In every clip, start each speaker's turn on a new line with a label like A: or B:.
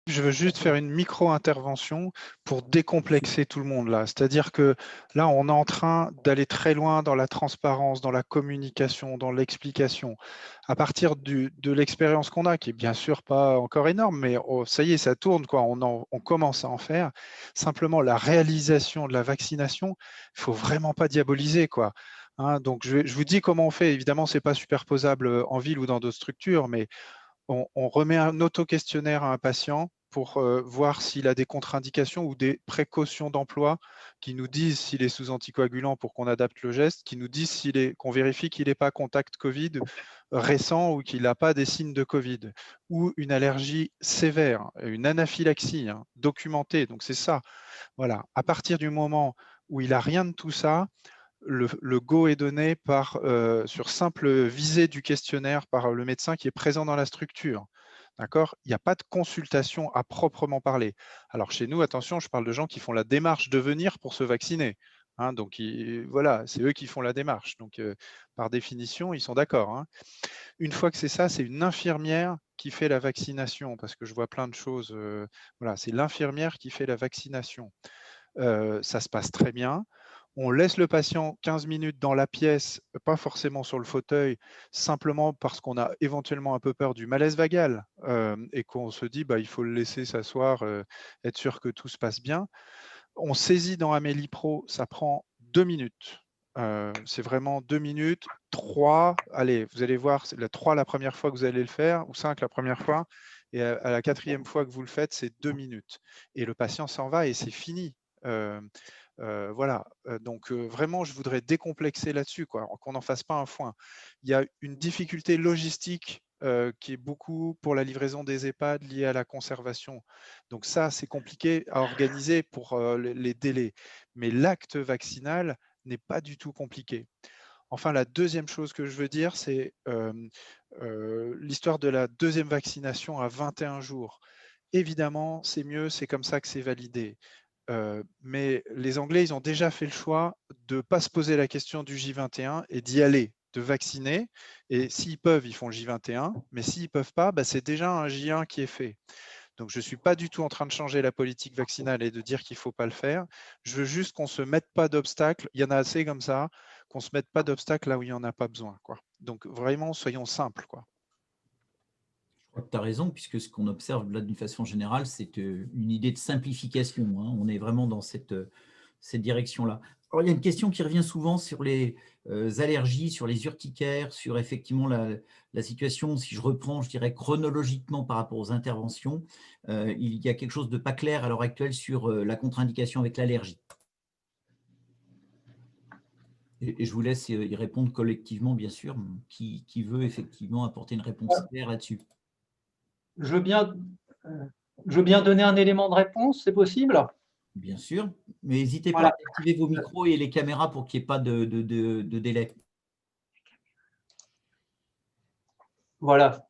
A: Je veux juste faire une micro-intervention pour décomplexer tout le monde là. C'est-à-dire que là, on est en train d'aller très loin dans la transparence, dans la communication, dans l'explication. À partir de l'expérience qu'on a, qui est bien sûr pas encore énorme, mais oh, ça y est, ça tourne, quoi. On commence à en faire. Simplement, la réalisation de la vaccination, il faut vraiment pas diaboliser, quoi. Hein, donc, je vous dis comment on fait. Évidemment, c'est pas superposable en ville ou dans d'autres structures, mais on remet un auto-questionnaire à un patient pour voir s'il a des contre-indications ou des précautions d'emploi qui nous disent s'il est sous anticoagulant pour qu'on adapte le geste, qui nous disent qu'on vérifie qu'il n'est pas contact Covid récent ou qu'il n'a pas des signes de Covid ou une allergie sévère, une anaphylaxie documentée. Donc c'est ça. Voilà. À partir du moment où il n'a rien de tout ça, le go est donné sur simple visée du questionnaire par le médecin qui est présent dans la structure. D'accord? Il n'y a pas de consultation à proprement parler. Alors chez nous, attention, je parle de gens qui font la démarche de venir pour se vacciner. Hein, donc voilà, c'est eux qui font la démarche. Donc par définition, ils sont d'accord. Hein. Une fois que c'est ça, c'est une infirmière qui fait la vaccination, parce que je vois plein de choses. Voilà, c'est l'infirmière qui fait la vaccination. Ça se passe très bien. On laisse le patient 15 minutes dans la pièce, pas forcément sur le fauteuil, simplement parce qu'on a éventuellement un peu peur du malaise vagal et qu'on se dit bah, il faut le laisser s'asseoir, être sûr que tout se passe bien. On saisit dans Amélie Pro, ça prend 2 minutes. C'est vraiment 2 minutes, 3, allez, vous allez voir, c'est la 3 la première fois que vous allez le faire, ou 5 la première fois, et à la 4e fois que vous le faites, c'est 2 minutes. Et le patient s'en va et c'est fini. Euh, voilà, donc vraiment, je voudrais décomplexer là-dessus, qu'on n'en fasse pas un foin. Il y a une difficulté logistique qui est beaucoup pour la livraison des EHPAD liée à la conservation. Donc ça, c'est compliqué à organiser pour les délais. Mais l'acte vaccinal n'est pas du tout compliqué. Enfin, la deuxième chose que je veux dire, c'est l'histoire de la deuxième vaccination à 21 jours. Évidemment, c'est mieux, c'est comme ça que c'est validé. Mais les Anglais, ils ont déjà fait le choix de ne pas se poser la question du J21 et d'y aller, de vacciner. Et s'ils peuvent, ils font le J21. Mais s'ils ne peuvent pas, bah, c'est déjà un J1 qui est fait. Donc, je ne suis pas du tout en train de changer la politique vaccinale et de dire qu'il ne faut pas le faire. Je veux juste qu'on ne se mette pas d'obstacles. Il y en a assez comme ça, qu'on ne se mette pas d'obstacles là où il n'y en a pas besoin. Quoi. Donc, vraiment, soyons simples. Quoi.
B: Je crois que tu as raison, puisque ce qu'on observe là d'une façon générale, c'est une idée de simplification. Hein. On est vraiment dans cette direction-là. Alors, il y a une question qui revient souvent sur les allergies, sur les urticaires, sur effectivement la situation, si je reprends, je dirais chronologiquement par rapport aux interventions, il y a quelque chose de pas clair à l'heure actuelle sur la contre-indication avec l'allergie. Et je vous laisse y répondre collectivement, bien sûr, qui veut effectivement apporter une réponse claire là-dessus.
C: Je veux bien, je veux bien donner un élément de réponse, c'est possible?
B: Bien sûr, mais n'hésitez pas
C: Voilà.
B: à activer vos micros et les caméras pour qu'il n'y ait pas de délai.
C: Voilà.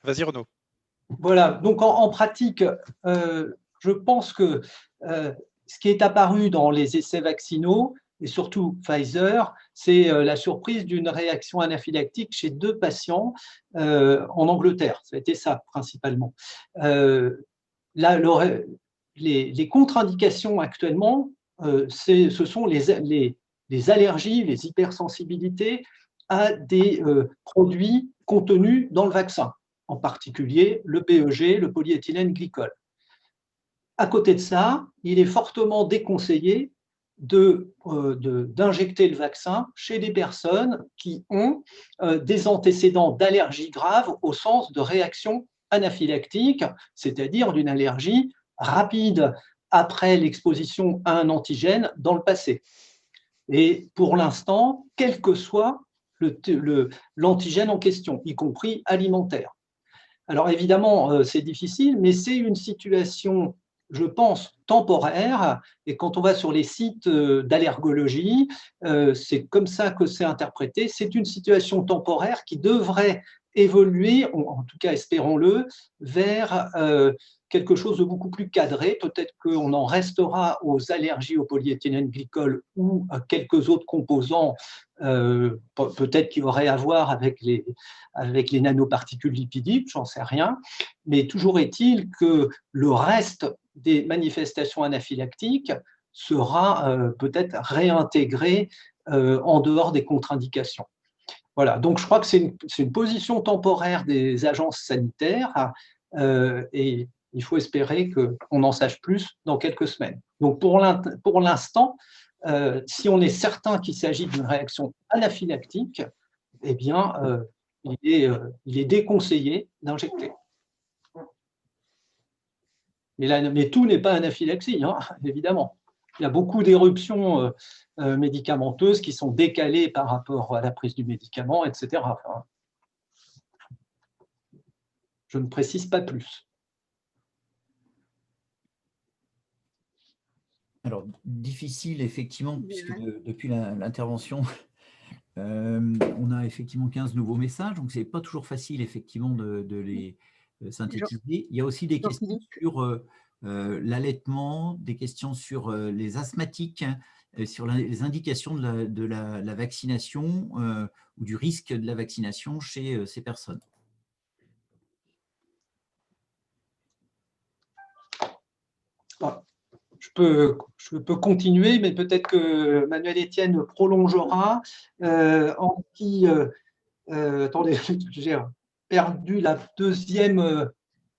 A: Vas-y, Renaud.
C: Voilà. Donc, en pratique, je pense que ce qui est apparu dans les essais vaccinaux, et surtout Pfizer, c'est la surprise d'une réaction anaphylactique chez 2 patients en Angleterre. Ça a été ça, principalement. Là, les contre-indications actuellement, ce sont les allergies, les hypersensibilités à des produits contenus dans le vaccin, en particulier le PEG, le polyéthylène glycol. À côté de ça, il est fortement déconseillé d'injecter le vaccin chez des personnes qui ont des antécédents d'allergie grave au sens de réaction anaphylactique, c'est-à-dire d'une allergie rapide après l'exposition à un antigène dans le passé. Et pour l'instant, quel que soit l'antigène en question, y compris alimentaire. Alors évidemment, c'est difficile, mais c'est une situation je pense, temporaire. Et quand on va sur les sites d'allergologie, c'est comme ça que c'est interprété. C'est une situation temporaire qui devrait évoluer, en tout cas espérons-le, vers quelque chose de beaucoup plus cadré. Peut-être qu'on en restera aux allergies au polyéthylène glycol ou à quelques autres composants, peut-être qui auraient à voir avec les nanoparticules lipidiques, j'en sais rien. Mais toujours est-il que le reste des manifestations anaphylactiques sera peut-être réintégré en dehors des contre-indications. Voilà, donc je crois que c'est une position temporaire des agences sanitaires et il faut espérer qu'on en sache plus dans quelques semaines. Donc pour l'instant, si on est certain qu'il s'agit d'une réaction anaphylactique, eh bien, il est déconseillé d'injecter. Mais tout n'est pas anaphylaxie, hein, évidemment. Il y a beaucoup d'éruptions médicamenteuses qui sont décalées par rapport à la prise du médicament, etc. Enfin, je ne précise pas plus.
B: Alors, difficile, effectivement, puisque depuis l'intervention, on a effectivement 15 nouveaux messages, donc ce n'est pas toujours facile, effectivement, de les synthétiser. Il y a aussi des questions sur l'allaitement, des questions sur les asthmatiques, sur les indications de la vaccination ou du risque de la vaccination chez ces personnes.
C: Je peux continuer, mais peut-être que Manuel Etienne prolongera. Attendez, j'ai perdu la deuxième.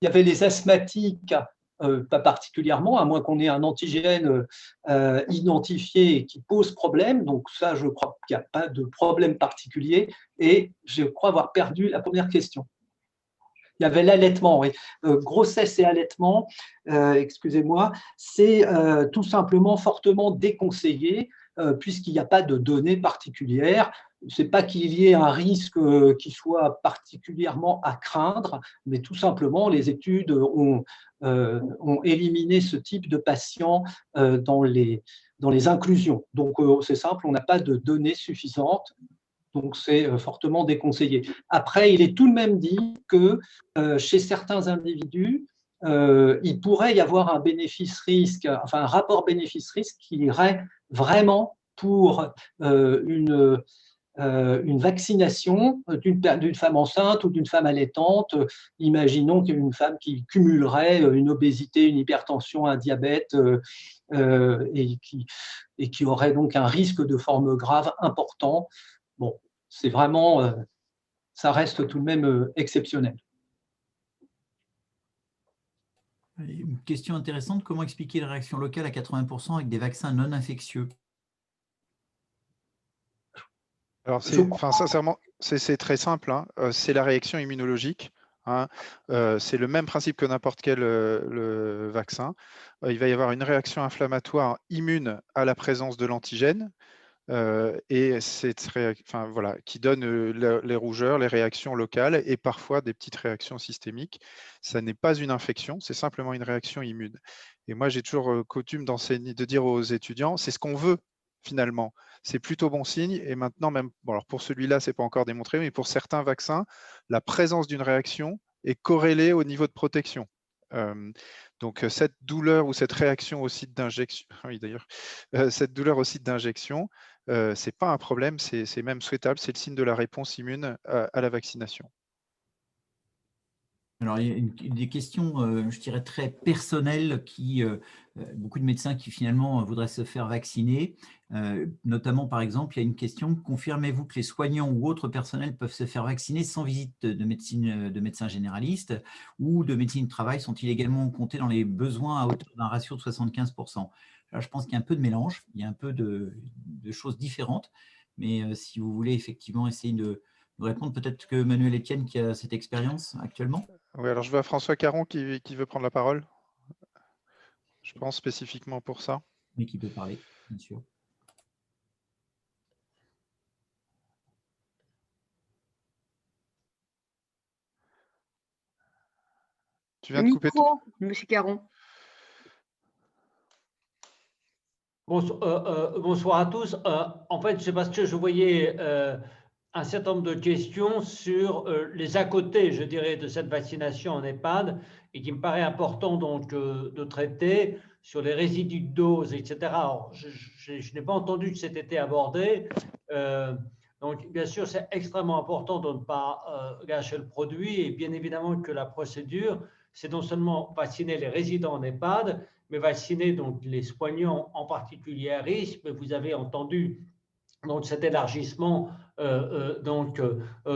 C: Il y avait les asthmatiques, pas particulièrement, à moins qu'on ait un antigène identifié qui pose problème. Donc ça, je crois qu'il n'y a pas de problème particulier. Et je crois avoir perdu la première question. Il y avait l'allaitement, oui. Grossesse et allaitement, excusez-moi, c'est tout simplement fortement déconseillé puisqu'il n'y a pas de données particulières. Ce n'est pas qu'il y ait un risque qui soit particulièrement à craindre, mais tout simplement, les études ont éliminé ce type de patients dans les inclusions. Donc, c'est simple, on n'a pas de données suffisantes. Donc, c'est fortement déconseillé. Après, il est tout de même dit que chez certains individus, il pourrait y avoir un bénéfice-risque, enfin un rapport bénéfice-risque qui irait vraiment pour une vaccination d'une femme enceinte ou d'une femme allaitante. Imaginons qu'une femme qui cumulerait une obésité, une hypertension, un diabète et qui aurait donc un risque de forme grave important. Bon, c'est vraiment, ça reste tout de même exceptionnel.
B: Une question intéressante, comment expliquer la réaction locale à 80% avec des vaccins non infectieux?
A: Alors, sincèrement, c'est très simple, hein. C'est la réaction immunologique. Hein. C'est le même principe que n'importe quel le vaccin. Il va y avoir une réaction inflammatoire immune à la présence de l'antigène. Et voilà, qui donne les rougeurs, les réactions locales et parfois des petites réactions systémiques. Ça n'est pas une infection, c'est simplement une réaction immune. Et moi, j'ai toujours coutume d'enseigner, de dire aux étudiants, c'est ce qu'on veut finalement. C'est plutôt bon signe. Et maintenant, même, bon, alors pour celui-là, ce n'est pas encore démontré, mais pour certains vaccins, la présence d'une réaction est corrélée au niveau de protection. Donc, cette douleur ou cette réaction au site d'injection, oui, d'ailleurs, cette douleur au site d'injection, ce n'est pas un problème, c'est même souhaitable, c'est le signe de la réponse immune à la vaccination.
B: Alors, il y a des questions, je dirais, très personnelles beaucoup de médecins qui finalement voudraient se faire vacciner. Notamment, par exemple, il y a une question, confirmez-vous que les soignants ou autres personnels peuvent se faire vacciner sans visite de médecin généraliste ou de médecine du travail? Sont-ils également comptés dans les besoins à hauteur d'un ratio de 75%? Là, je pense qu'il y a un peu de mélange, il y a un peu de choses différentes, mais si vous voulez effectivement essayer de répondre, peut-être que Manuel Etienne qui a cette expérience actuellement.
A: Oui, alors je vois François Caron qui veut prendre la parole. Je pense spécifiquement pour ça.
B: Mais qui peut parler, bien sûr.
A: Tu viens de couper
D: Micro, Monsieur Caron. Bonsoir à tous. En fait, c'est parce que je voyais un certain nombre de questions sur les à côté, je dirais, de cette vaccination en EHPAD et qui me paraît important donc de traiter sur les résidus de doses, etc. Alors, je n'ai pas entendu que c'était été abordé. Donc, bien sûr, c'est extrêmement important de ne pas gâcher le produit et bien évidemment que la procédure, c'est non seulement vacciner les résidents en EHPAD, mais vacciner donc les soignants en particulier à risque. Mais vous avez entendu donc cet élargissement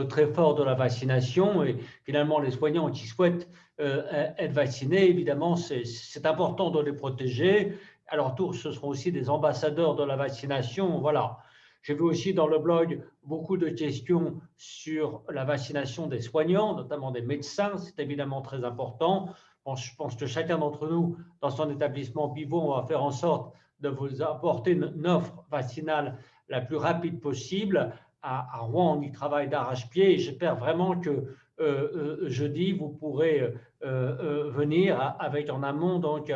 D: très fort de la vaccination et finalement les soignants qui souhaitent être vaccinés, évidemment, c'est important de les protéger. À leur tour, ce seront aussi des ambassadeurs de la vaccination. Voilà. J'ai vu aussi dans le blog beaucoup de questions sur la vaccination des soignants, notamment des médecins. C'est évidemment très important. Bon, je pense que chacun d'entre nous, dans son établissement pivot, on va faire en sorte de vous apporter une offre vaccinale la plus rapide possible. À Rouen, on y travaille d'arrache-pied et j'espère vraiment que jeudi, vous pourrez venir avec en amont donc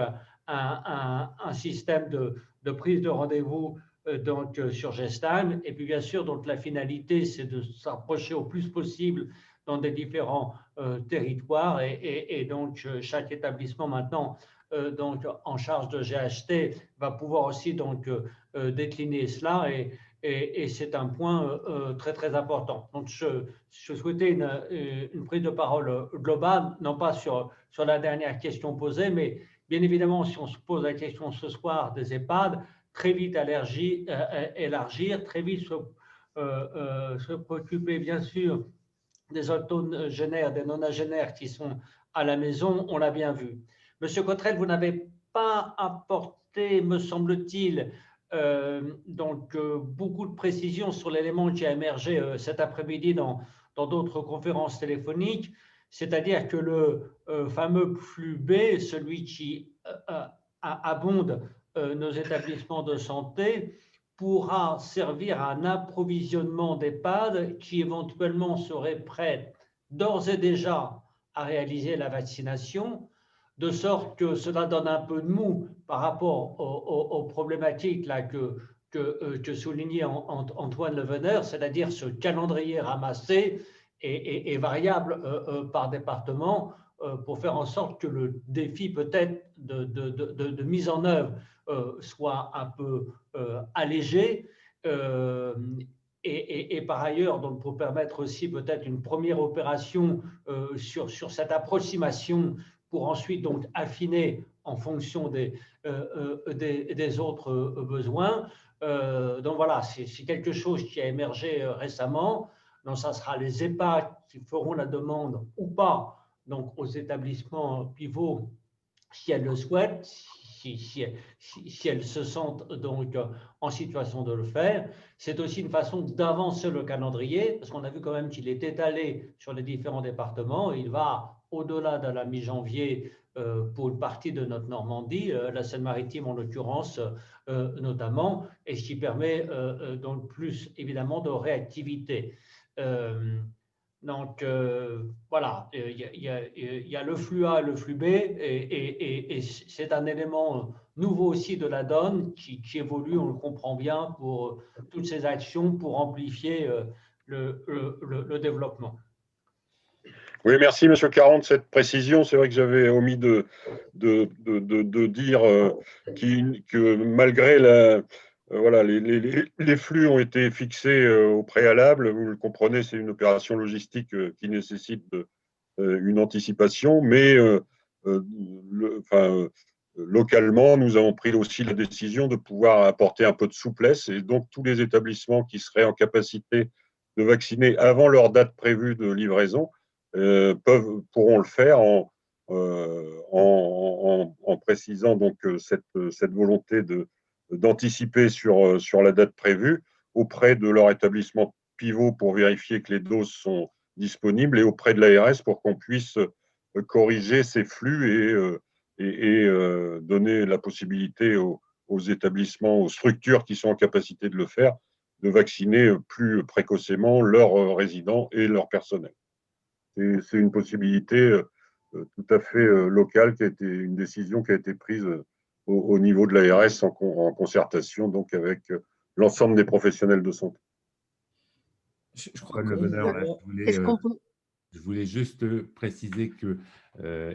D: un système de prise de rendez-vous sur Gestime. Et puis bien sûr, donc la finalité, c'est de s'approcher au plus possible dans des différents territoires et donc chaque établissement maintenant donc en charge de GHT va pouvoir aussi donc décliner cela et c'est un point très très important. Donc je souhaitais une prise de parole globale, non pas sur la dernière question posée, mais bien évidemment si on se pose la question ce soir des EHPAD, très vite élargir, très vite se préoccuper bien sûr des octogénaires, des nonagénaires qui sont à la maison, on l'a bien vu. Monsieur Cottrell, vous n'avez pas apporté, me semble-t-il, beaucoup de précisions sur l'élément qui a émergé cet après-midi dans d'autres conférences téléphoniques, c'est-à-dire que le fameux flux B, celui qui abonde nos établissements de santé, pourra servir à un approvisionnement d'EHPAD qui éventuellement serait prêt d'ores et déjà à réaliser la vaccination, de sorte que cela donne un peu de mou par rapport aux problématiques là que soulignait Antoine Leveneur, c'est-à-dire ce calendrier ramassé et variable par département pour faire en sorte que le défi peut-être de mise en œuvre soit un peu allégé et par ailleurs donc pour permettre aussi peut-être une première opération sur cette approximation pour ensuite donc affiner en fonction des autres besoins. Donc voilà, c'est quelque chose qui a émergé récemment. Donc ça sera les EHPAD qui feront la demande ou pas donc aux établissements pivots si elles le souhaitent, si elles se sentent donc en situation de le faire. C'est aussi une façon d'avancer le calendrier, parce qu'on a vu quand même qu'il est étalé sur les différents départements. Il va au-delà de la mi-janvier pour une partie de notre Normandie, la Seine-Maritime en l'occurrence notamment, et ce qui permet donc plus évidemment de réactivité. Donc voilà, il y a le flux A et le flux B et c'est un élément nouveau aussi de la donne qui évolue, on le comprend bien, pour toutes ces actions pour amplifier le développement.
E: Oui, merci Monsieur Caron de cette précision. C'est vrai que j'avais omis de dire que malgré voilà, les flux ont été fixés au préalable. Vous le comprenez, c'est une opération logistique qui nécessite une anticipation, mais localement, nous avons pris aussi la décision de pouvoir apporter un peu de souplesse et donc tous les établissements qui seraient en capacité de vacciner avant leur date prévue de livraison pourront le faire en précisant donc cette volonté d'anticiper sur la date prévue auprès de leur établissement pivot pour vérifier que les doses sont disponibles et auprès de l'ARS pour qu'on puisse corriger ces flux et donner la possibilité aux établissements, aux structures qui sont en capacité de le faire, de vacciner plus précocement leurs résidents et leur personnel. C'est une possibilité tout à fait locale, qui a été une décision qui a été prise au niveau de l'ARS en concertation donc avec l'ensemble des professionnels de santé.
B: Je crois
F: Le bonheur, là,
G: Est-ce qu'on peut…
F: je voulais juste préciser que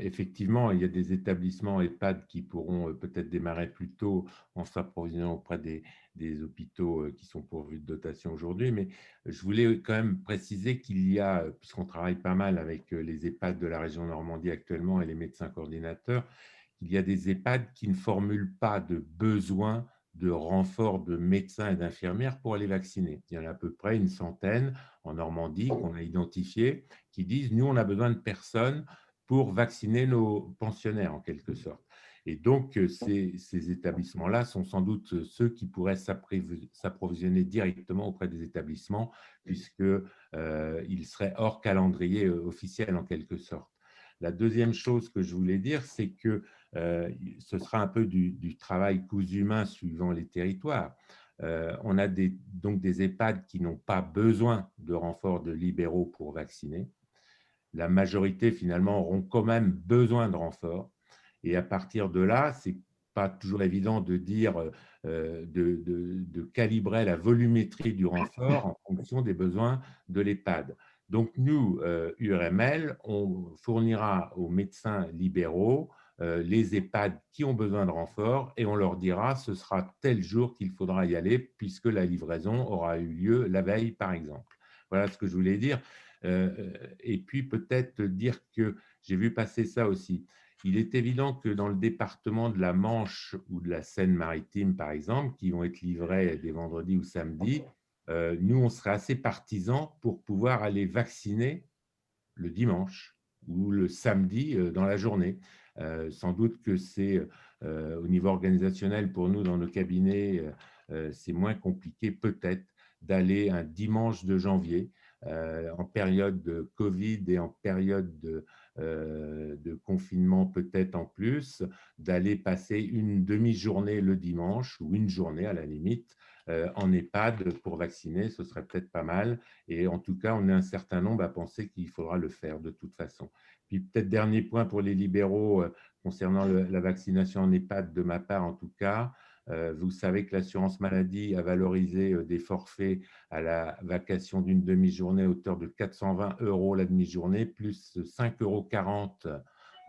F: effectivement, il y a des établissements EHPAD qui pourront peut-être démarrer plus tôt en s'approvisionnant auprès des hôpitaux qui sont pourvus de dotation aujourd'hui. Mais je voulais quand même préciser qu'il y a, puisqu'on travaille pas mal avec les EHPAD de la région Normandie actuellement et les médecins coordinateurs, qu'il y a des EHPAD qui ne formulent pas de besoin de renfort de médecins et d'infirmières pour aller vacciner. Il y en a à peu près une centaine en Normandie qu'on a identifiées qui disent « nous, on a besoin de personnes pour vacciner nos pensionnaires » en quelque sorte. Et donc, ces établissements-là sont sans doute ceux qui pourraient s'approvisionner directement auprès des établissements puisqu'ils seraient hors calendrier officiel en quelque sorte. La deuxième chose que je voulais dire, c'est que ce sera un peu du travail cousu main suivant les territoires. On a donc des EHPAD qui n'ont pas besoin de renfort de libéraux pour vacciner. La majorité, finalement, auront quand même besoin de renfort. Et à partir de là, ce n'est pas toujours évident de dire, de calibrer la volumétrie du renfort en fonction des besoins de l'EHPAD. Donc, nous, URML, on fournira aux médecins libéraux les EHPAD qui ont besoin de renfort et on leur dira ce sera tel jour qu'il faudra y aller puisque la livraison aura eu lieu la veille, par exemple. Voilà ce que je voulais dire. Et puis, peut-être dire que j'ai vu passer ça aussi. Il est évident que dans le département de la Manche ou de la Seine-Maritime, par exemple, qui vont être livrés des vendredis ou samedis, nous, on serait assez partisans pour pouvoir aller vacciner le dimanche ou le samedi dans la journée. Sans doute que c'est au niveau organisationnel pour nous dans nos cabinets, c'est moins compliqué peut-être d'aller un dimanche de janvier en période de Covid et en période de confinement peut-être en plus, d'aller passer une demi-journée le dimanche ou une journée à la limite en EHPAD pour vacciner, ce serait peut-être pas mal. Et en tout cas, on est un certain nombre à penser qu'il faudra le faire de toute façon. Puis peut-être dernier point pour les libéraux concernant la vaccination en EHPAD, de ma part en tout cas. Vous savez que l'assurance maladie a valorisé des forfaits à la vacation d'une demi-journée à hauteur de 420 € la demi-journée, plus 5,40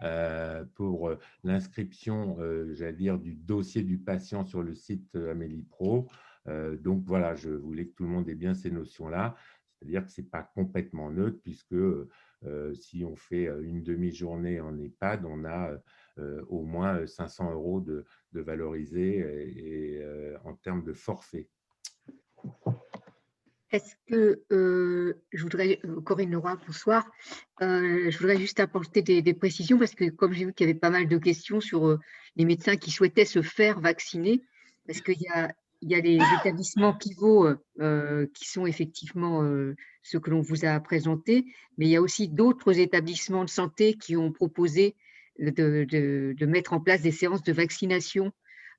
F: € pour l'inscription, j'allais dire, du dossier du patient sur le site Amélie Pro. Donc voilà, je voulais que tout le monde ait bien ces notions-là. C'est-à-dire que ce n'est pas complètement neutre puisque si on fait une demi-journée en EHPAD, on a au moins 500 € de valorisé en termes de forfait.
G: Est-ce que je voudrais, Corinne Leroy, bonsoir. Je voudrais juste apporter des précisions parce que comme j'ai vu qu'il y avait pas mal de questions sur les médecins qui souhaitaient se faire vacciner, parce qu'il y a les établissements pivots qui sont effectivement ceux que l'on vous a présentés, mais il y a aussi d'autres établissements de santé qui ont proposé de mettre en place des séances de vaccination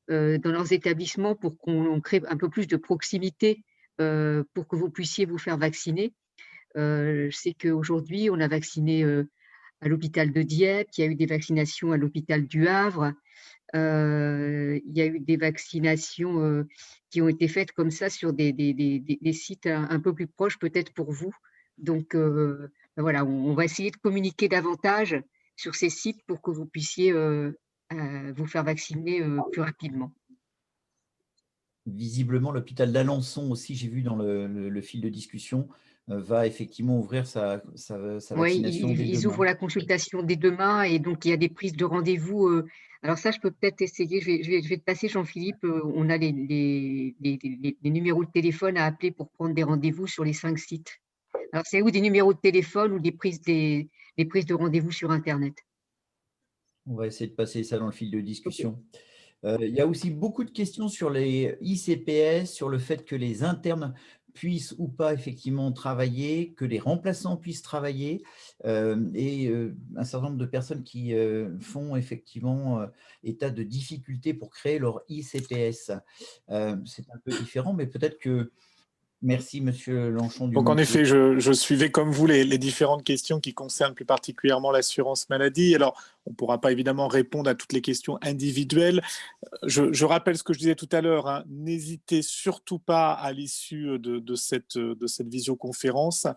G: dans leurs établissements pour qu'on crée un peu plus de proximité pour que vous puissiez vous faire vacciner. Je sais qu'aujourd'hui, on a vacciné à l'hôpital de Dieppe, il y a eu des vaccinations à l'hôpital du Havre, il y a eu des vaccinations qui ont été faites comme ça sur des sites un peu plus proches peut-être pour vous. Donc voilà, on va essayer de communiquer davantage sur ces sites pour que vous puissiez vous faire vacciner plus rapidement.
B: Visiblement, l'hôpital d'Alençon aussi, j'ai vu dans le fil de discussion, va effectivement ouvrir sa vaccination dès demain.
G: Ils ouvrent la consultation dès demain et donc il y a des prises de rendez-vous. Alors ça, je peux peut-être essayer, je vais te passer Jean-Philippe, on a les numéros de téléphone à appeler pour prendre des rendez-vous sur les 5 sites. Alors c'est où des numéros de téléphone ou des prises de rendez-vous sur Internet?
B: On va essayer de passer ça dans le fil de discussion. Okay. Il y a aussi beaucoup de questions sur les ICPS, sur le fait que les internes puissent ou pas effectivement travailler, que les remplaçants puissent travailler et un certain nombre de personnes qui font effectivement état de difficultés pour créer leur ICPS. C'est un peu différent, mais peut-être que… Merci, Monsieur Lanchon.
H: Donc, en effet, je suivais comme vous les différentes questions qui concernent plus particulièrement l'assurance maladie. Alors, on ne pourra pas évidemment répondre à toutes les questions individuelles. Je rappelle ce que je disais tout à l'heure, hein, n'hésitez surtout pas à l'issue de cette visioconférence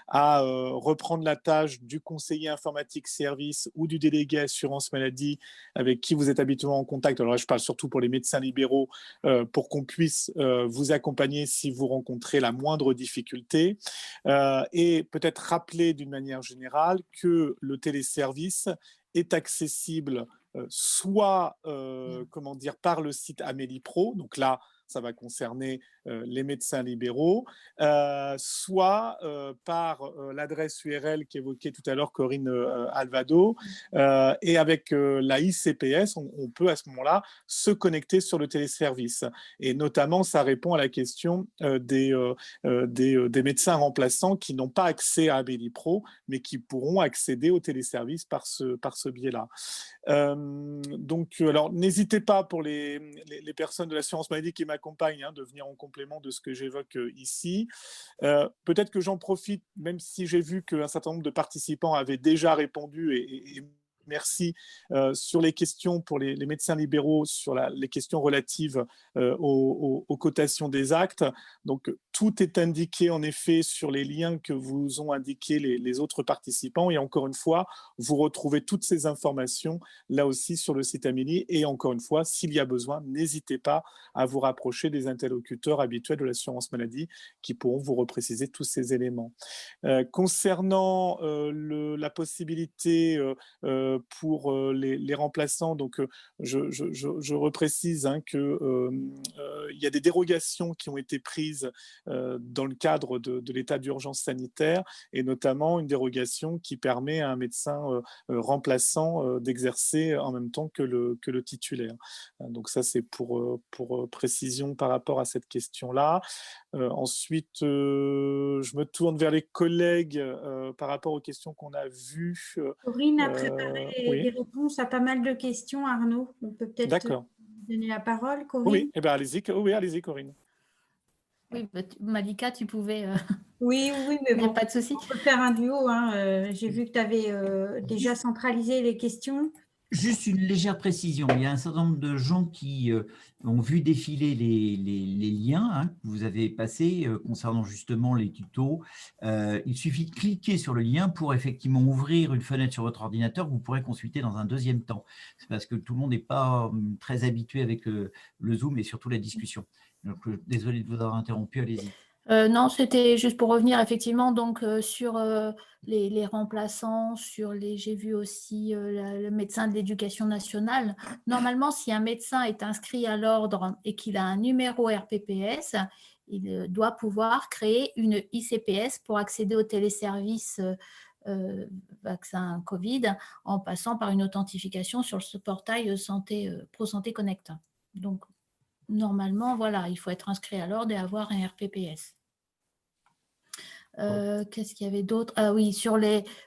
H: à reprendre la tâche du conseiller informatique service ou du délégué assurance maladie avec qui vous êtes habituellement en contact. Alors là, je parle surtout pour les médecins libéraux, pour qu'on puisse vous accompagner si vous rencontrez la moindre difficulté. Et peut-être rappeler d'une manière générale que le téléservice est accessible soit par le site Amélie Pro, donc là, ça va concerner les médecins libéraux, soit par l'adresse URL qu'évoquait tout à l'heure Corinne Alvado, et avec la ICPS, on peut à ce moment-là se connecter sur le téléservice. Et notamment, ça répond à la question des médecins remplaçants qui n'ont pas accès à Amélie Pro, mais qui pourront accéder au téléservice par ce biais-là. Donc, alors, n'hésitez pas pour les personnes de l'assurance maladie qui m'accompagnent de venir en complément de ce que j'évoque ici. Peut-être que j'en profite, même si j'ai vu qu'un certain nombre de participants avaient déjà répondu et merci sur les questions pour les médecins libéraux, sur les questions relatives aux cotations des actes. Donc, tout est indiqué en effet sur les liens que vous ont indiqués les autres participants. Et encore une fois, vous retrouvez toutes ces informations là aussi sur le site Amélie. Et encore une fois, s'il y a besoin, n'hésitez pas à vous rapprocher des interlocuteurs habituels de l'assurance maladie qui pourront vous repréciser tous ces éléments. Concernant la possibilité pour les remplaçants, donc je reprécise qu'il y a des dérogations qui ont été prises dans le cadre de l'état d'urgence sanitaire, et notamment une dérogation qui permet à un médecin remplaçant d'exercer en même temps que le titulaire. Donc ça, c'est pour précision par rapport à cette question-là. Ensuite, je me tourne vers les collègues par rapport aux questions qu'on a vues.
I: Corinne a préparé des réponses à pas mal de questions, Arnaud. On peut peut-être donner la parole, Corinne.
H: Oui, eh bien, allez-y, Corinne.
J: Oui, Malika, tu pouvais…
I: Oui, mais bon,
J: pas de souci.
I: On peut faire un duo. J'ai vu que tu avais déjà centralisé les questions.
B: Juste une légère précision. Il y a un certain nombre de gens qui ont vu défiler les liens que vous avez passés concernant justement les tutos. Il suffit de cliquer sur le lien pour effectivement ouvrir une fenêtre sur votre ordinateur que vous pourrez consulter dans un deuxième temps. C'est parce que tout le monde n'est pas très habitué avec le Zoom et surtout la discussion. Donc, désolé de vous avoir interrompu, allez-y.
J: Non, c'était juste pour revenir effectivement donc, sur les remplaçants, j'ai vu aussi le médecin de l'éducation nationale. Normalement, si un médecin est inscrit à l'ordre et qu'il a un numéro RPPS, il doit pouvoir créer une ICPS pour accéder au téléservice vaccin Covid en passant par une authentification sur ce portail ProSanté Connect. Donc, normalement, voilà, il faut être inscrit à l'ordre et avoir un RPPS. Qu'est-ce qu'il y avait d'autre? Ah oui, sur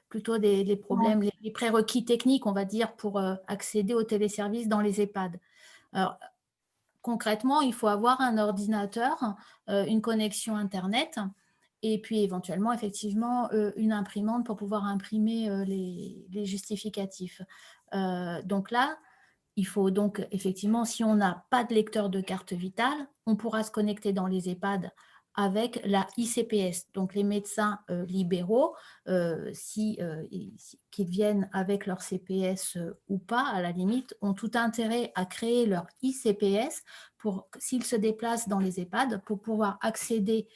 J: plutôt les problèmes, les prérequis techniques, on va dire, pour accéder au téléservice dans les EHPAD. Alors, concrètement, il faut avoir un ordinateur, une connexion Internet, et puis éventuellement, effectivement, une imprimante pour pouvoir imprimer les justificatifs. Donc là, il faut donc, effectivement, si on n'a pas de lecteur de carte vitale, on pourra se connecter dans les EHPAD avec la ICPS. Donc, les médecins libéraux, qu'ils viennent avec leur CPS ou pas, à la limite, ont tout intérêt à créer leur ICPS pour, s'ils se déplacent dans les EHPAD, pour pouvoir accéder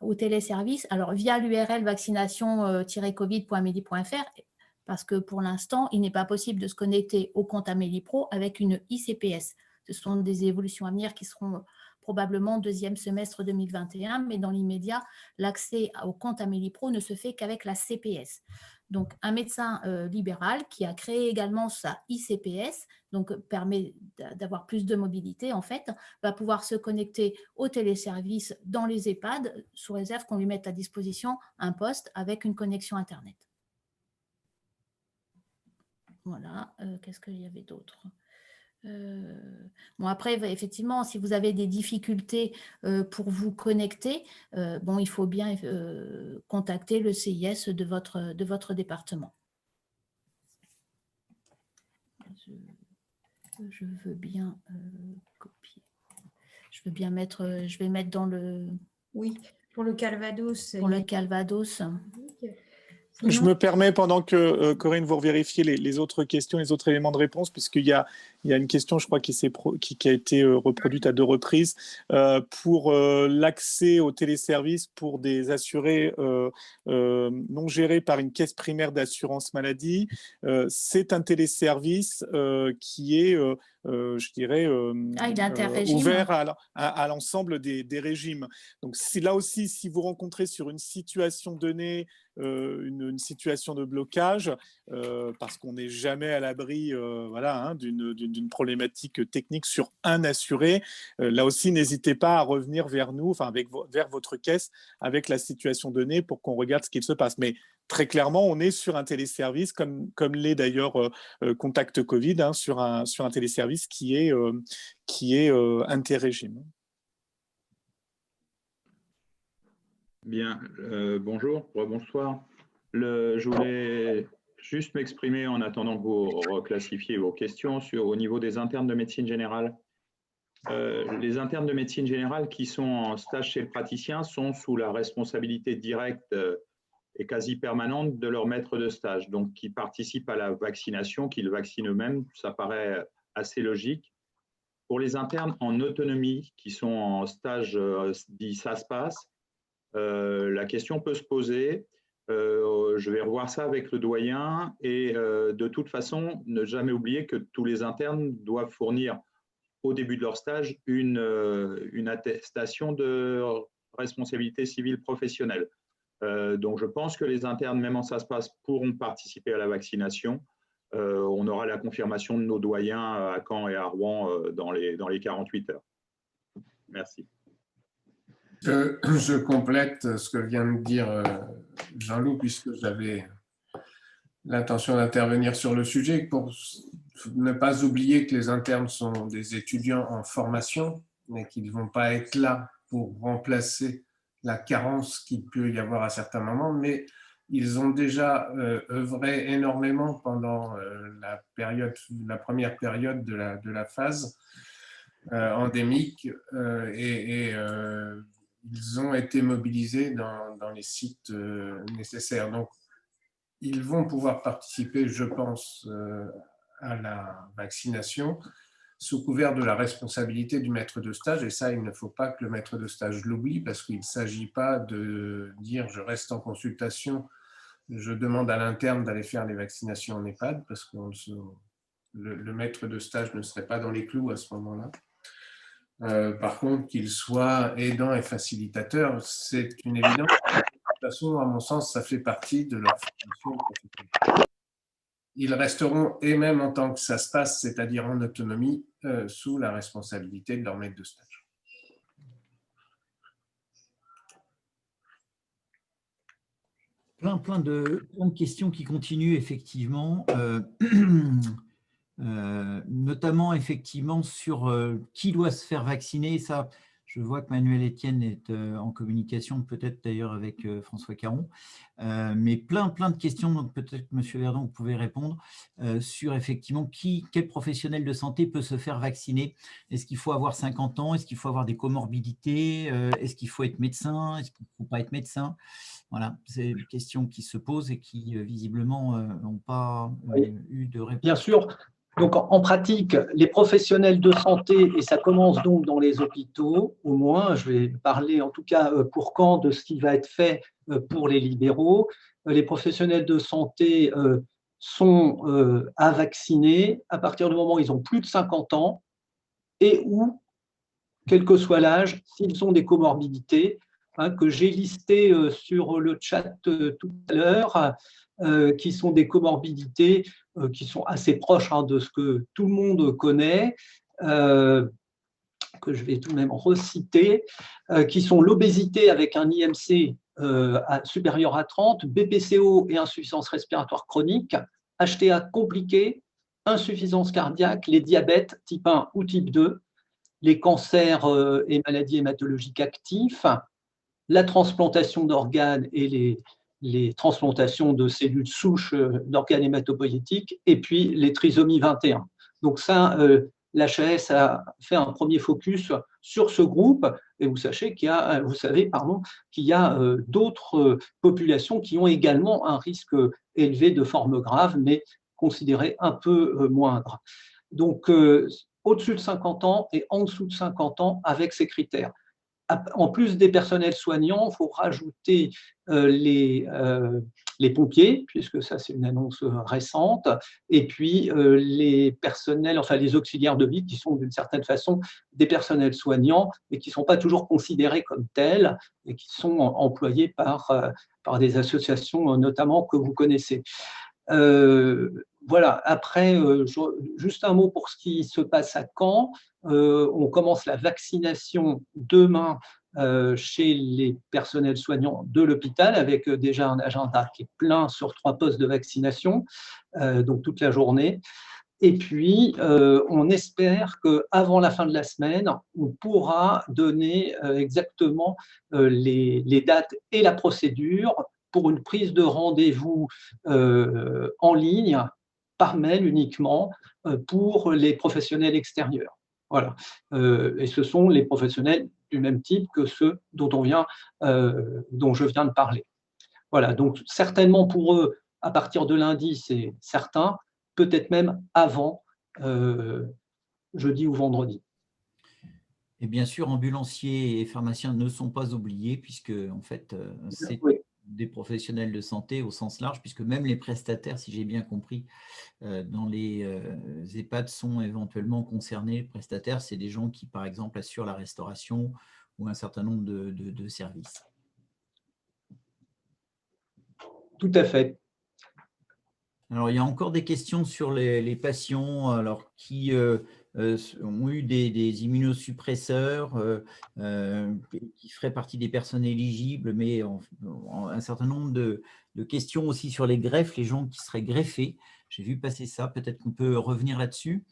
J: au téléservice, alors via l'URL vaccination-covid.amélie.fr, parce que pour l'instant, il n'est pas possible de se connecter au compte Amélie Pro avec une ICPS. Ce sont des évolutions à venir qui seront probablement deuxième semestre 2021, mais dans l'immédiat, l'accès au compte Amélie Pro ne se fait qu'avec la CPS. Donc, un médecin libéral qui a créé également sa ICPS, donc permet d'avoir plus de mobilité, en fait, va pouvoir se connecter au téléservice dans les EHPAD, sous réserve qu'on lui mette à disposition un poste avec une connexion Internet. Voilà, qu'est-ce qu'il y avait d'autre ? Bon, après, effectivement, si vous avez des difficultés pour vous connecter, il faut bien contacter le CIS de votre département. Je veux bien copier. Je veux bien mettre, je vais mettre dans le…
I: Oui, pour le Calvados.
J: Pour le Calvados.
I: Sinon…
H: Je me permets, pendant que Corinne, vous vérifiez les autres questions, les autres éléments de réponse, puisqu'il y a une question, je crois, qui a été reproduite à 2 reprises, pour l'accès aux téléservices pour des assurés non gérés par une caisse primaire d'assurance maladie. C'est un téléservice qui est, je dirais, ouvert à l'ensemble des régimes. Donc, là aussi, si vous rencontrez sur une situation donnée une situation de blocage, parce qu'on n'est jamais à l'abri d'une problématique technique sur un assuré. Là aussi, n'hésitez pas à revenir vers nous, vers votre caisse avec la situation donnée pour qu'on regarde ce qu'il se passe. Mais très clairement, on est sur un téléservice, comme l'est d'ailleurs Contact Covid, sur un téléservice qui est interrégime.
K: Bien, bonjour, bonsoir. Je voulais juste m'exprimer en attendant que vous reclassifiez vos questions au niveau des internes de médecine générale. Les internes de médecine générale qui sont en stage chez le praticien sont sous la responsabilité directe et quasi permanente de leur maître de stage, donc qui participent à la vaccination, qu'ils vaccinent eux-mêmes, ça paraît assez logique. Pour les internes en autonomie qui sont en stage dit ça se passe, la question peut se poser. Je vais revoir ça avec le doyen et de toute façon, ne jamais oublier que tous les internes doivent fournir au début de leur stage une attestation de responsabilité civile professionnelle. Donc, je pense que les internes, même en ça se passe, pourront participer à la vaccination. On aura la confirmation de nos doyens à Caen et à Rouen dans les 48 heures. Merci.
L: Je complète ce que vient de dire Jean-Loup, puisque j'avais l'intention d'intervenir sur le sujet, pour ne pas oublier que les internes sont des étudiants en formation, mais qu'ils ne vont pas être là pour remplacer la carence qu'il peut y avoir à certains moments, mais ils ont déjà œuvré énormément pendant la première période de la phase endémique et ils ont été mobilisés dans les sites nécessaires. Donc, ils vont pouvoir participer, je pense, à la vaccination sous couvert de la responsabilité du maître de stage. Et ça, il ne faut pas que le maître de stage l'oublie, parce qu'il ne s'agit pas de dire « je reste en consultation, je demande à l'interne d'aller faire les vaccinations en EHPAD », parce que le maître de stage ne serait pas dans les clous à ce moment-là. Par contre, qu'il soit aidant et facilitateur, c'est une évidence. De toute façon, à mon sens, ça fait partie de leur formation professionnelle. Ils resteront, et même en tant que ça se passe, c'est-à-dire en autonomie, sous la responsabilité de leur maître de stage.
B: Plein de questions qui continuent, effectivement. Notamment effectivement sur qui doit se faire vacciner. Ça, je vois que Manuel Etienne est en communication, peut-être d'ailleurs avec François Caron, mais plein de questions, donc peut-être que M. Verdon, vous pouvez répondre sur effectivement quel professionnel de santé peut se faire vacciner. Est-ce qu'il faut avoir 50 ans? Est-ce qu'il faut avoir des comorbidités? Est-ce qu'il faut être médecin? Est-ce qu'il ne faut pas être médecin? Voilà, c'est une question qui se pose et qui visiblement n'ont pas eu de réponse.
C: Bien sûr. Donc, en pratique, les professionnels de santé, et ça commence donc dans les hôpitaux, au moins, je vais parler en tout cas pour Caen de ce qui va être fait pour les libéraux, les professionnels de santé sont à vacciner à partir du moment où ils ont plus de 50 ans et ou, quel que soit l'âge, s'ils ont des comorbidités, que j'ai listées sur le chat tout à l'heure, qui sont des comorbidités qui sont assez proches de ce que tout le monde connaît, que je vais tout de même reciter, qui sont l'obésité avec un IMC supérieur à 30, BPCO et insuffisance respiratoire chronique, HTA compliqué, insuffisance cardiaque, les diabètes type 1 ou type 2, les cancers et maladies hématologiques actifs, la transplantation d'organes et les transplantations de cellules souches d'organes hématopoïétiques, et puis les trisomies 21. Donc ça, l'HAS a fait un premier focus sur ce groupe, et vous savez qu'il y a d'autres populations qui ont également un risque élevé de forme grave, mais considéré un peu moindre. Donc, au-dessus de 50 ans et en dessous de 50 ans avec ces critères. En plus des personnels soignants, il faut rajouter les pompiers, puisque ça c'est une annonce récente, et puis les personnels, enfin les auxiliaires de vie qui sont d'une certaine façon des personnels soignants, mais qui ne sont pas toujours considérés comme tels, et qui sont employés par des associations notamment que vous connaissez. Voilà, après, juste un mot pour ce qui se passe à Caen. On commence la vaccination demain chez les personnels soignants de l'hôpital, avec déjà un agenda qui est plein sur 3 postes de vaccination, donc toute la journée. Et puis, on espère qu'avant la fin de la semaine, on pourra donner exactement les dates et la procédure pour une prise de rendez-vous en ligne, par mail uniquement, pour les professionnels extérieurs. Voilà. Et ce sont les professionnels du même type que ceux dont je viens de parler. Voilà. Donc, certainement pour eux, à partir de lundi, c'est certain, peut-être même avant jeudi ou vendredi.
B: Et bien sûr, ambulanciers et pharmaciens ne sont pas oubliés, puisque en fait, c'est des professionnels de santé au sens large, puisque même les prestataires, si j'ai bien compris, dans les EHPAD sont éventuellement concernés. Les prestataires, c'est des gens qui, par exemple, assurent la restauration ou un certain nombre de services.
C: Tout à fait.
B: Alors, il y a encore des questions sur les patients qui ont eu des immunosuppresseurs, qui feraient partie des personnes éligibles, mais un certain nombre de questions aussi sur les greffes, les gens qui seraient greffés. J'ai vu passer ça, peut-être qu'on peut revenir là-dessus.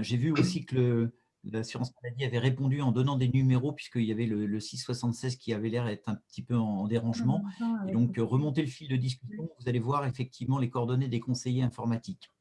B: J'ai vu aussi que l'assurance maladie avait répondu en donnant des numéros, puisqu'il y avait le 676 qui avait l'air d'être un petit peu en dérangement. Et donc, remontez le fil de discussion, vous allez voir effectivement les coordonnées des conseillers informatiques.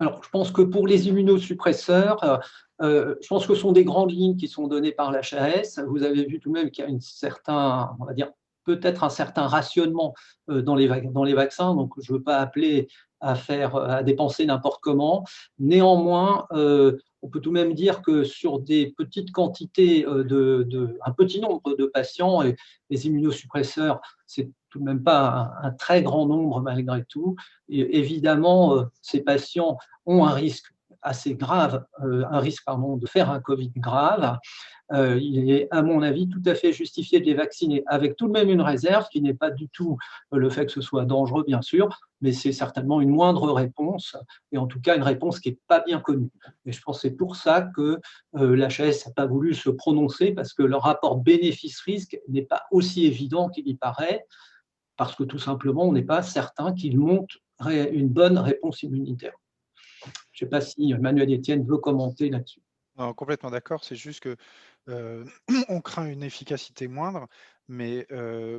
C: Alors, je pense que pour les immunosuppresseurs, je pense que ce sont des grandes lignes qui sont données par l'HAS. Vous avez vu tout de même qu'il y a on va dire, peut-être un certain rationnement dans les vaccins, donc je ne veux pas appeler à dépenser n'importe comment. Néanmoins, on peut tout de même dire que sur des petites quantités, un petit nombre de patients, et les immunosuppresseurs, c'est tout de même pas un très grand nombre malgré tout. Et évidemment, ces patients ont un risque assez grave, de faire un Covid grave. Il est, à mon avis, tout à fait justifié de les vacciner, avec tout de même une réserve qui n'est pas du tout le fait que ce soit dangereux, bien sûr, mais c'est certainement une moindre réponse, et en tout cas une réponse qui n'est pas bien connue. Et je pense que c'est pour ça que l'HAS n'a pas voulu se prononcer, parce que le rapport bénéfice-risque n'est pas aussi évident qu'il y paraît, parce que tout simplement, on n'est pas certain qu'il montre une bonne réponse immunitaire. Je ne sais pas si Manuel Etienne veut commenter là-dessus.
A: Complètement d'accord, c'est juste que on craint une efficacité moindre, mais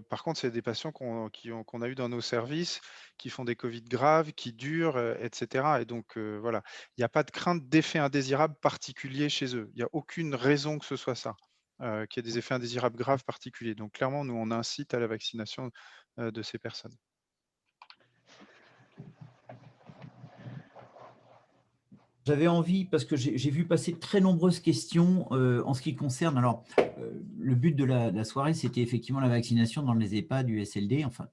A: par contre, c'est des patients qu'on a eu dans nos services, qui font des Covid graves, qui durent, etc. Et donc, voilà, il n'y a pas de crainte d'effet indésirable particulier chez eux. Il n'y a aucune raison que ce soit ça, qu'il y ait des effets indésirables graves particuliers. Donc, clairement, nous, on incite à la vaccination de ces personnes.
B: J'avais envie, parce que j'ai vu passer de très nombreuses questions en ce qui concerne… Alors, le but de la soirée, c'était effectivement la vaccination dans les EHPAD du SLD, enfin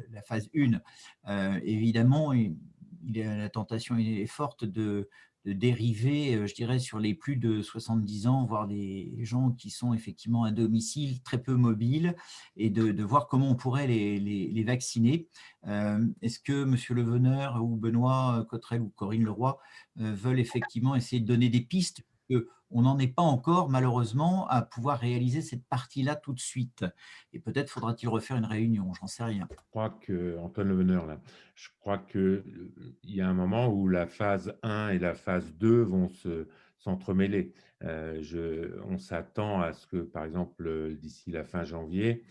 B: la phase 1. Évidemment, la tentation est forte de dériver, je dirais, sur les plus de 70 ans, voire des gens qui sont effectivement à domicile, très peu mobiles, et de voir comment on pourrait les vacciner. Est-ce que M. Leveneur ou Benoît Cottrel ou Corinne Leroy veulent effectivement essayer de donner des pistes? On n'en est pas encore, malheureusement, à pouvoir réaliser cette partie-là tout de suite. Et peut-être faudra-t-il refaire une réunion, j'en sais rien.
F: Je crois que, Antoine Leveneur, là, je crois qu'il y a un moment où la phase 1 et la phase 2 vont se s'entremêler. On s'attend à ce que, par exemple, d'ici la fin janvier,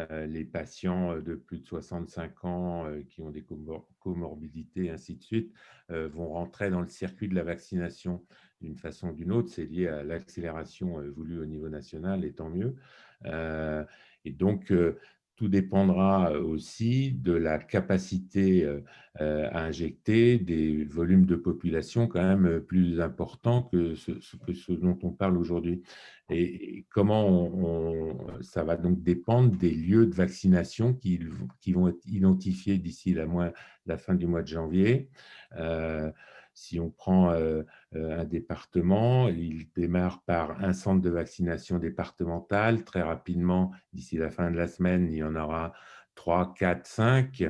F: les patients de plus de 65 ans qui ont des comorbidités, ainsi de suite, vont rentrer dans le circuit de la vaccination d'une façon ou d'une autre. C'est lié à l'accélération voulue au niveau national, et tant mieux. Et donc, tout dépendra aussi de la capacité à injecter des volumes de population quand même plus importants que ce dont on parle aujourd'hui. Et comment ça va donc dépendre des lieux de vaccination qui vont être identifiés d'ici la fin du mois de janvier. Si on prend un département, il démarre par un centre de vaccination départemental. Très rapidement, d'ici la fin de la semaine, il y en aura 3, 4, 5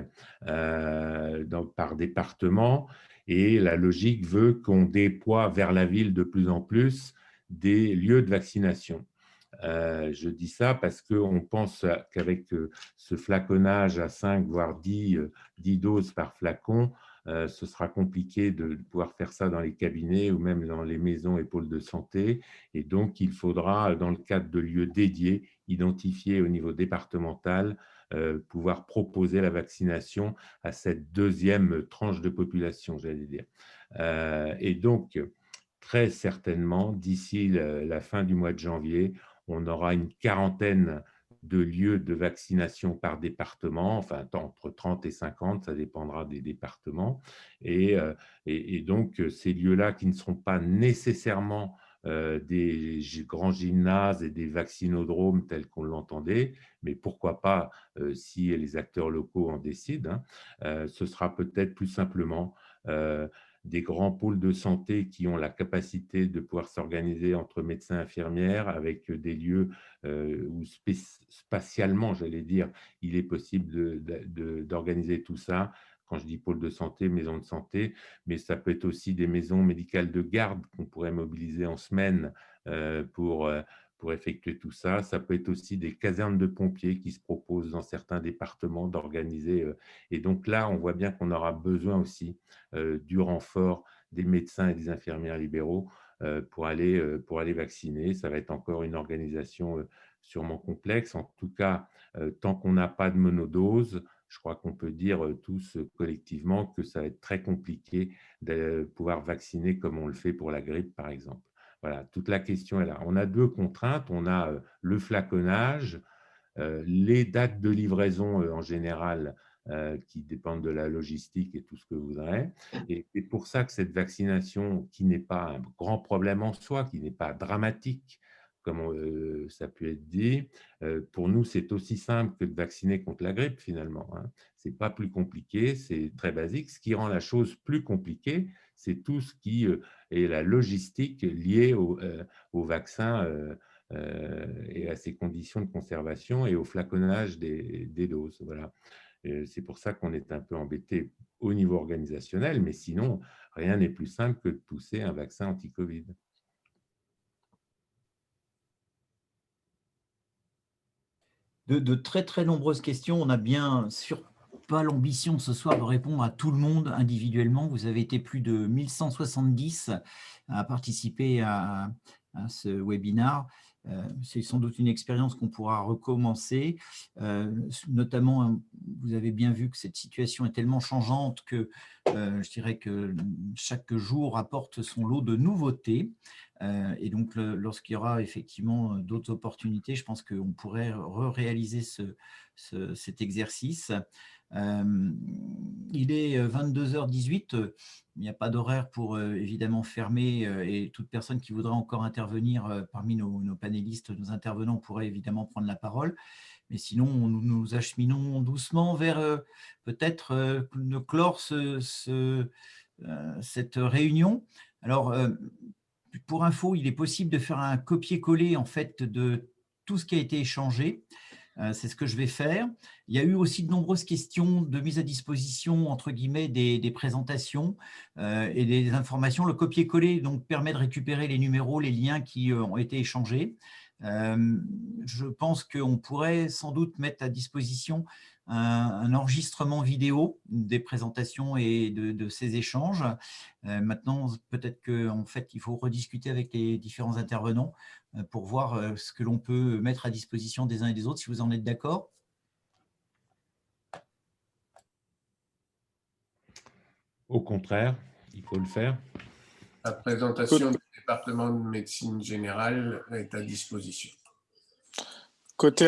F: par département. Et la logique veut qu'on déploie vers la ville de plus en plus des lieux de vaccination. Je dis ça parce qu'on pense qu'avec ce flaconnage à 5, voire 10 doses par flacon, ce sera compliqué de pouvoir faire ça dans les cabinets ou même dans les maisons et pôles de santé. Et donc, il faudra, dans le cadre de lieux dédiés, identifiés au niveau départemental, pouvoir proposer la vaccination à cette deuxième tranche de population, j'allais dire. Et donc, très certainement, d'ici la fin du mois de janvier, on aura une quarantaine de lieux de vaccination par département, enfin entre 30 et 50, ça dépendra des départements. Et donc, ces lieux-là qui ne seront pas nécessairement des grands gymnases et des vaccinodromes tels qu'on l'entendait, mais pourquoi pas si les acteurs locaux en décident, ce sera peut-être plus simplement des grands pôles de santé qui ont la capacité de pouvoir s'organiser entre médecins et infirmières avec des lieux où spatialement, j'allais dire, il est possible d'organiser tout ça. Quand je dis pôle de santé, maison de santé, mais ça peut être aussi des maisons médicales de garde qu'on pourrait mobiliser en semaine pour effectuer tout ça. Ça peut être aussi des casernes de pompiers qui se proposent dans certains départements d'organiser. Et donc là, on voit bien qu'on aura besoin aussi du renfort des médecins et des infirmières libéraux pour aller vacciner. Ça va être encore une organisation sûrement complexe. En tout cas, tant qu'on n'a pas de monodose, je crois qu'on peut dire tous collectivement que ça va être très compliqué de pouvoir vacciner comme on le fait pour la grippe, par exemple. Voilà, toute la question est là. On a deux contraintes. On a le flaconnage, les dates de livraison en général qui dépendent de la logistique et tout ce que vous voudrez. Et c'est pour ça que cette vaccination, qui n'est pas un grand problème en soi, qui n'est pas dramatique, comme ça a pu être dit, pour nous, c'est aussi simple que de vacciner contre la grippe, finalement. Ce n'est pas plus compliqué, c'est très basique. Ce qui rend la chose plus compliquée, c'est tout ce qui est la logistique liée au vaccin et à ses conditions de conservation et au flaconnage des doses. Voilà. C'est pour ça qu'on est un peu embêté au niveau organisationnel, mais sinon, rien n'est plus simple que de pousser un vaccin anti-Covid.
B: De très, très nombreuses questions. On n'a bien sûr pas l'ambition ce soir de répondre à tout le monde individuellement. Vous avez été plus de 1170 à participer à ce webinaire. C'est sans doute une expérience qu'on pourra recommencer. Notamment, vous avez bien vu que cette situation est tellement changeante que je dirais que chaque jour apporte son lot de nouveautés. Et donc, lorsqu'il y aura effectivement d'autres opportunités, je pense qu'on pourrait réaliser cet exercice. Il est 22h18, il n'y a pas d'horaire pour évidemment fermer et toute personne qui voudra encore intervenir parmi nos panélistes, nos intervenants pourrait évidemment prendre la parole. Mais sinon, nous acheminons doucement vers peut-être de clore cette réunion. Alors, pour info, il est possible de faire un copier-coller en fait de tout ce qui a été échangé. C'est ce que je vais faire. Il y a eu aussi de nombreuses questions de mise à disposition, entre guillemets, des présentations et des informations. Le copier-coller donc permet de récupérer les numéros, les liens qui ont été échangés. Je pense qu'on pourrait sans doute mettre à disposition un enregistrement vidéo des présentations et de ces échanges. Maintenant, peut-être qu'en fait, il faut rediscuter avec les différents intervenants pour voir ce que l'on peut mettre à disposition des uns et des autres, si vous en êtes d'accord.
F: Au contraire, il faut le faire.
L: La présentation du département de médecine générale est à disposition.
H: Côté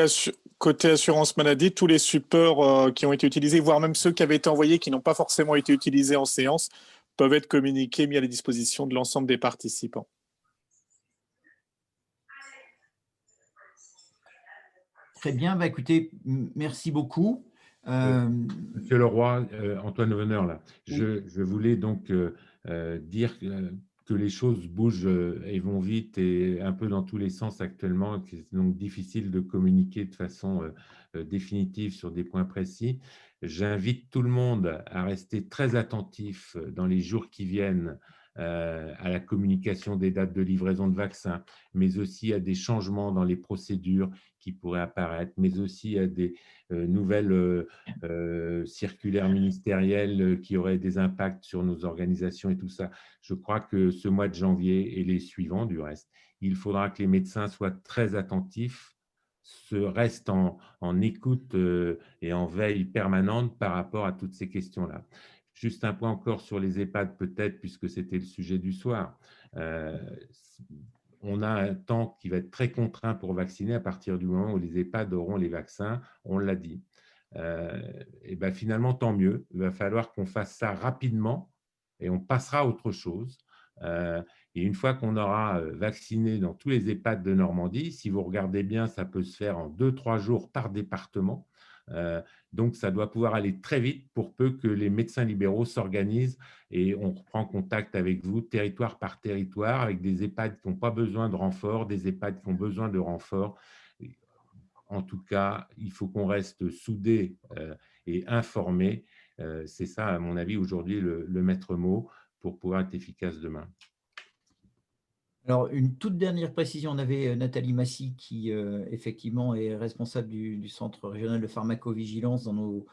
H: assurance maladie, tous les supports qui ont été utilisés, voire même ceux qui avaient été envoyés, qui n'ont pas forcément été utilisés en séance, peuvent être communiqués, mis à la disposition de l'ensemble des participants.
B: Très bien, bah, écoutez, merci beaucoup.
F: Monsieur Leroy, Antoine Veneur, là, je voulais donc dire que les choses bougent et vont vite et un peu dans tous les sens actuellement, que c'est donc difficile de communiquer de façon définitive sur des points précis. J'invite tout le monde à rester très attentif dans les jours qui viennent à la communication des dates de livraison de vaccins, mais aussi à des changements dans les procédures qui pourraient apparaître, mais aussi à des nouvelles circulaires ministérielles qui auraient des impacts sur nos organisations et tout ça. Je crois que ce mois de janvier et les suivants du reste, il faudra que les médecins soient très attentifs, restent en écoute et en veille permanente par rapport à toutes ces questions-là. Juste un point encore sur les EHPAD peut-être, puisque c'était le sujet du soir. On a un temps qui va être très contraint pour vacciner à partir du moment où les EHPAD auront les vaccins, on l'a dit. Et ben finalement, tant mieux. Il va falloir qu'on fasse ça rapidement et on passera à autre chose. Et une fois qu'on aura vacciné dans tous les EHPAD de Normandie, si vous regardez bien, ça peut se faire en 2-3 jours par département. Donc, ça doit pouvoir aller très vite pour peu que les médecins libéraux s'organisent et on reprend contact avec vous, territoire par territoire, avec des EHPAD qui n'ont pas besoin de renfort, des EHPAD qui ont besoin de renfort. En tout cas, il faut qu'on reste soudés et informés. C'est ça, à mon avis, aujourd'hui, le maître mot pour pouvoir être efficace demain.
B: Alors, une toute dernière précision, on avait Nathalie Massy qui, effectivement, est responsable du Centre régional de pharmacovigilance dans nos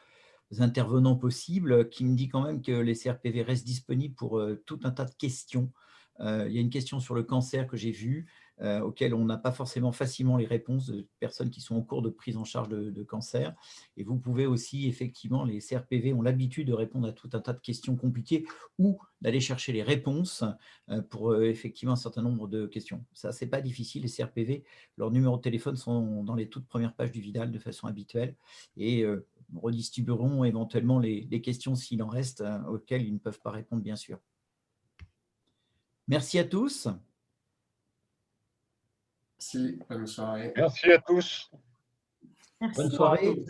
B: intervenants possibles, qui me dit quand même que les CRPV restent disponibles pour tout un tas de questions. Il y a une question sur le cancer que j'ai vue, auquel on n'a pas forcément facilement les réponses de personnes qui sont en cours de prise en charge de cancer. Et vous pouvez aussi, effectivement, les CRPV ont l'habitude de répondre à tout un tas de questions compliquées ou d'aller chercher les réponses pour effectivement un certain nombre de questions. Ça, c'est pas difficile. Les CRPV, leurs numéros de téléphone sont dans les toutes premières pages du Vidal de façon habituelle et redistribueront éventuellement les questions s'il en reste auxquelles ils ne peuvent pas répondre, bien sûr. Merci à tous.
L: Merci, bonne soirée.
E: Merci à tous.
I: Merci.
B: Bonne soirée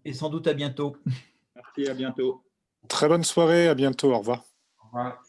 B: et sans doute à bientôt.
K: Merci, à bientôt.
H: Très bonne soirée, à bientôt, au revoir.
L: Au revoir.